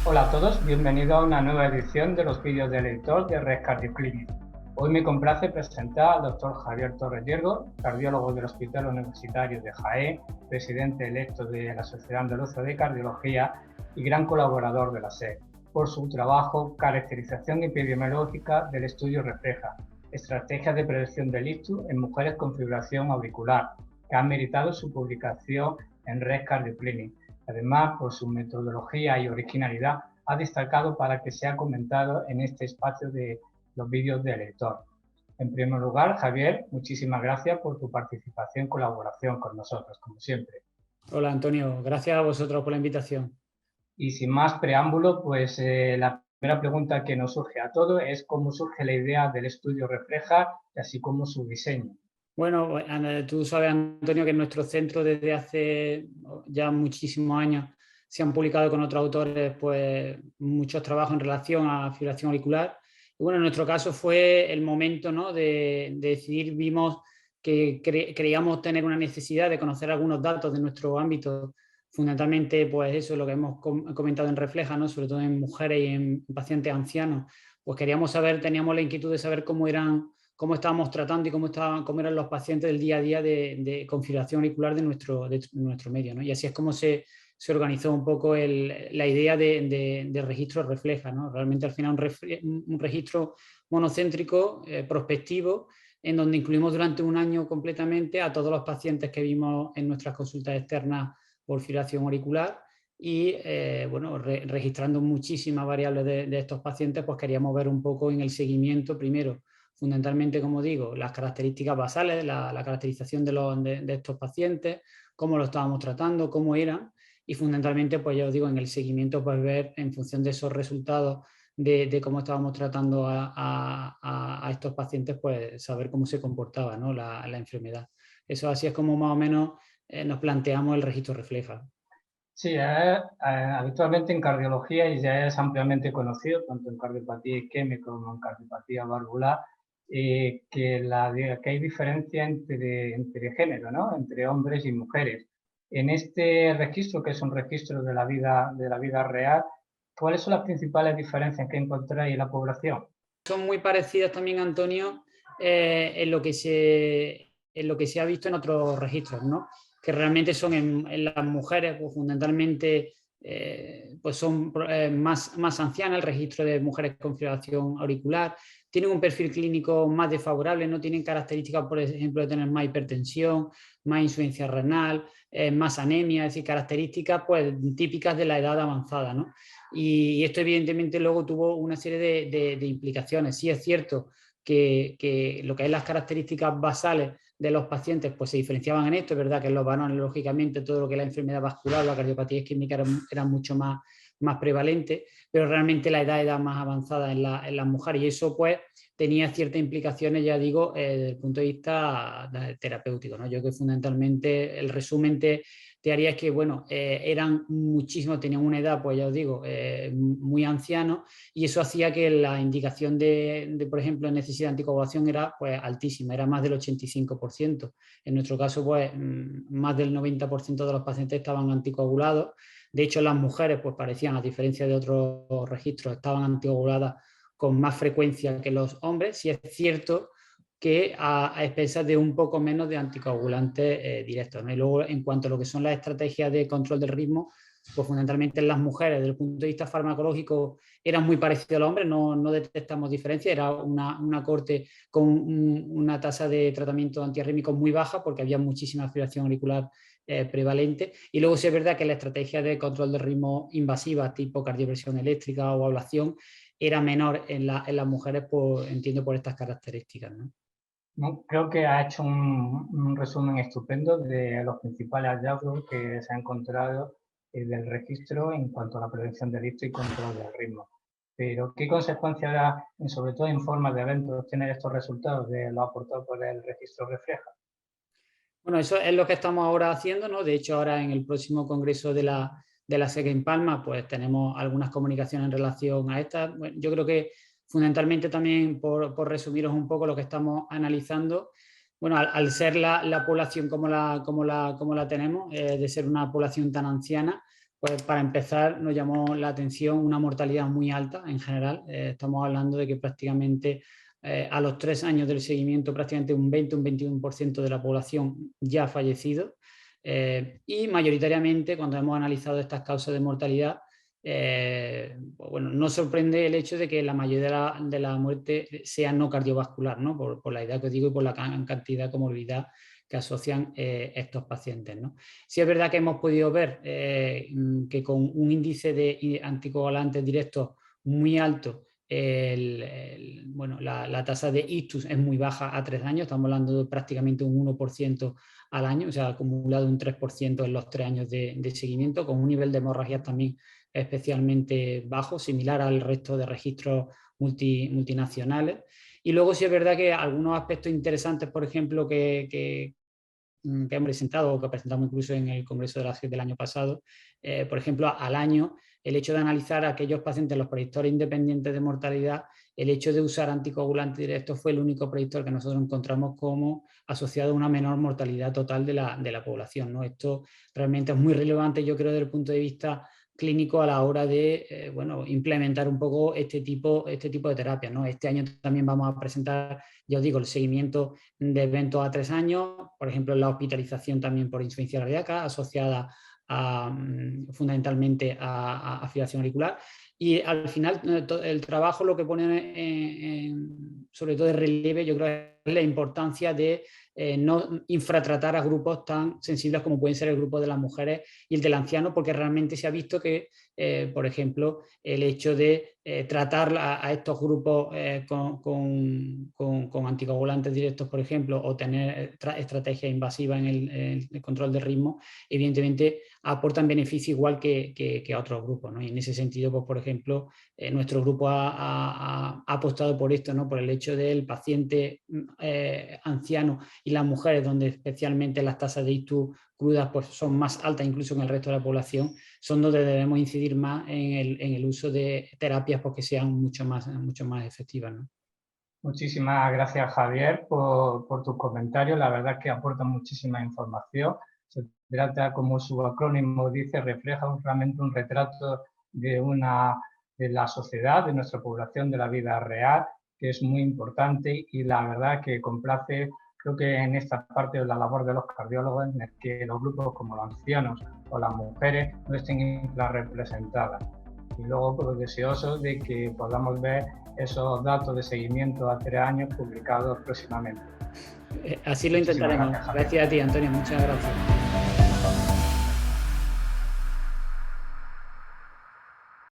Hola a todos, bienvenidos a una nueva edición de los vídeos del editor de Red Cardio Clinic. Hoy me complace presentar al doctor Javier Torres Yergo, cardiólogo del Hospital Universitario de Jaén, presidente electo de la Sociedad Andaluza de Cardiología y gran colaborador de la SED, por su trabajo Caracterización epidemiológica del estudio Refleja, estrategias de prevención del ictus en mujeres con fibrilación auricular, que ha meritado su publicación en Red Cardio Clinic. Además, por su metodología y originalidad, ha destacado para que sea comentado en este espacio de los vídeos del lector. En primer lugar, Javier, muchísimas gracias por tu participación y colaboración con nosotros, como siempre. Hola Antonio, gracias a vosotros por la invitación. Y sin más preámbulo, pues la primera pregunta que nos surge a todos es cómo surge la idea del estudio Refleja y así como su diseño. Bueno, tú sabes, Antonio, que en nuestro centro desde hace ya muchísimos años se han publicado con otros autores pues, muchos trabajos en relación a fibrilación auricular. Y bueno, en nuestro caso fue el momento, ¿no?, de decidir, vimos que creíamos tener una necesidad de conocer algunos datos de nuestro ámbito, fundamentalmente pues eso, lo que hemos comentado en Refleja, ¿no?, sobre todo en mujeres y en pacientes ancianos. Pues queríamos saber, teníamos la inquietud de saber cómo estábamos tratando y cómo eran los pacientes del día a día de configuración auricular de nuestro medio, ¿no? Y así es como se organizó un poco la idea de registro Refleja, ¿no? Realmente al final un registro monocéntrico, prospectivo, en donde incluimos durante un año completamente a todos los pacientes que vimos en nuestras consultas externas por fibrilación auricular y bueno, registrando muchísimas variables de estos pacientes, pues queríamos ver un poco en el seguimiento primero fundamentalmente, como digo, las características basales, la caracterización de estos pacientes, cómo lo estábamos tratando, cómo eran, y fundamentalmente, pues ya os digo, en el seguimiento, pues ver en función de esos resultados de cómo estábamos tratando a estos pacientes, pues saber cómo se comportaba, ¿no?, la enfermedad. Eso así es como más o menos nos planteamos el registro Refleja. Sí, habitualmente en cardiología y ya es ampliamente conocido, tanto en cardiopatía isquémica como en cardiopatía valvular, que hay diferencia entre género, ¿no?, entre hombres y mujeres. En este registro, que es un registro de la vida real, ¿cuáles son las principales diferencias que encontráis en la población? Son muy parecidas también, Antonio, en lo que se ha visto en otros registros, ¿no?, que realmente son en las mujeres, pues fundamentalmente pues son más ancianas, el registro de mujeres con fibrilación auricular, tienen un perfil clínico más desfavorable, no tienen características, por ejemplo, de tener más hipertensión, más insuficiencia renal, más anemia, es decir, características pues típicas de la edad avanzada, ¿no? Y esto evidentemente luego tuvo una serie de implicaciones. Sí es cierto que lo que es las características basales de los pacientes pues se diferenciaban en esto, es verdad que en los varones lógicamente todo lo que es la enfermedad vascular, la cardiopatía isquémica era mucho más prevalente, pero realmente la edad era más avanzada en las mujeres y eso pues tenía ciertas implicaciones, ya digo, desde el punto de vista terapéutico, ¿no? Yo creo que fundamentalmente el resumen te haría es que, bueno, eran muchísimos, tenían una edad, pues ya os digo, muy ancianos, y eso hacía que la indicación por ejemplo, necesidad de anticoagulación era pues altísima, era más del 85%. En nuestro caso, pues más del 90% de los pacientes estaban anticoagulados. De hecho, las mujeres, pues parecían, a diferencia de otros registros, estaban anticoaguladas con más frecuencia que los hombres. Si es cierto que a expensas de un poco menos de anticoagulantes directos, ¿no? Y luego, en cuanto a lo que son las estrategias de control del ritmo, pues fundamentalmente en las mujeres, desde el punto de vista farmacológico, eran muy parecidos a los hombres, no detectamos diferencia, era una corte con una tasa de tratamiento antiarrítmico muy baja porque había muchísima fibrilación auricular prevalente. Y luego sí es verdad que la estrategia de control del ritmo invasiva, tipo cardioversión eléctrica o ablación, era menor en las mujeres, entiendo, por estas características, ¿no? ¿No? Creo que ha hecho un resumen estupendo de los principales hallazgos que se ha encontrado del registro en cuanto a la prevención del ictus y control del ritmo. Pero, ¿qué consecuencias habrá, sobre todo en forma de eventos, tener estos resultados de lo aportado por el registro Refleja? Bueno, eso es lo que estamos ahora haciendo, ¿no? De hecho, ahora en el próximo congreso de la SEC en Palma, pues tenemos algunas comunicaciones en relación a estas. Bueno, yo creo que fundamentalmente también, por resumiros un poco lo que estamos analizando, bueno, al ser la población como la tenemos, de ser una población tan anciana, Pues para empezar, nos llamó la atención una mortalidad muy alta en general. Estamos hablando de que prácticamente a los 3 años del seguimiento, prácticamente un 20, un 21% de la población ya ha fallecido. Y mayoritariamente, cuando hemos analizado estas causas de mortalidad, pues bueno, no sorprende el hecho de que la mayoría de la muerte sea no cardiovascular, ¿no? Por la edad que os digo y por la cantidad de comorbilidad que asocian estos pacientes, ¿no? Sí es verdad que hemos podido ver que con un índice de anticoagulantes directos muy alto, bueno, la tasa de ictus es muy baja a 3 años, estamos hablando de prácticamente un 1% al año, o sea, acumulado un 3% en los 3 años de seguimiento, con un nivel de hemorragias también especialmente bajo, similar al resto de registros multinacionales. Y luego sí es verdad que algunos aspectos interesantes, por ejemplo, que hemos presentado o que presentamos incluso en el Congreso de la SGID del año pasado, por ejemplo, al año, el hecho de analizar a aquellos pacientes, los predictores independientes de mortalidad, el hecho de usar anticoagulantes directos fue el único predictor que nosotros encontramos como asociado a una menor mortalidad total de la población, ¿no? Esto realmente es muy relevante, yo creo, desde el punto de vista clínico a la hora de bueno, implementar un poco este tipo de terapias, ¿no? Este año también vamos a presentar, ya os digo, el seguimiento de eventos a 3 años, por ejemplo, la hospitalización también por insuficiencia cardíaca asociada fundamentalmente a fibrilación auricular. Y al final el trabajo lo que pone sobre todo de relieve, yo creo, es la importancia de no infratratar a grupos tan sensibles como pueden ser el grupo de las mujeres y el del anciano, porque realmente se ha visto que, por ejemplo, el hecho de tratar a estos grupos con anticoagulantes directos, por ejemplo, o tener estrategias invasivas en el control de ritmo, evidentemente aportan beneficio igual que a otros grupos, ¿no? Y en ese sentido, pues, por ejemplo, nuestro grupo ha apostado por esto, ¿no? Por el hecho del paciente anciano y las mujeres, donde especialmente las tasas de ictus crudas pues, son más altas incluso que en el resto de la población, son donde debemos incidir más en el uso de terapias porque sean mucho más efectivas, ¿no? Muchísimas gracias, Javier, por tus comentarios. La verdad es que aportan muchísima información. Se trata, como su acrónimo dice, refleja realmente un retrato de la sociedad, de nuestra población, de la vida real, que es muy importante y la verdad que complace, creo que en esta parte de la labor de los cardiólogos, en el que los grupos como los ancianos o las mujeres no estén infrarrepresentadas. Y luego, pues, deseosos de que podamos ver esos datos de seguimiento a 3 años publicados próximamente. Así lo intentaremos. Gracias a ti, Antonio. Muchas gracias.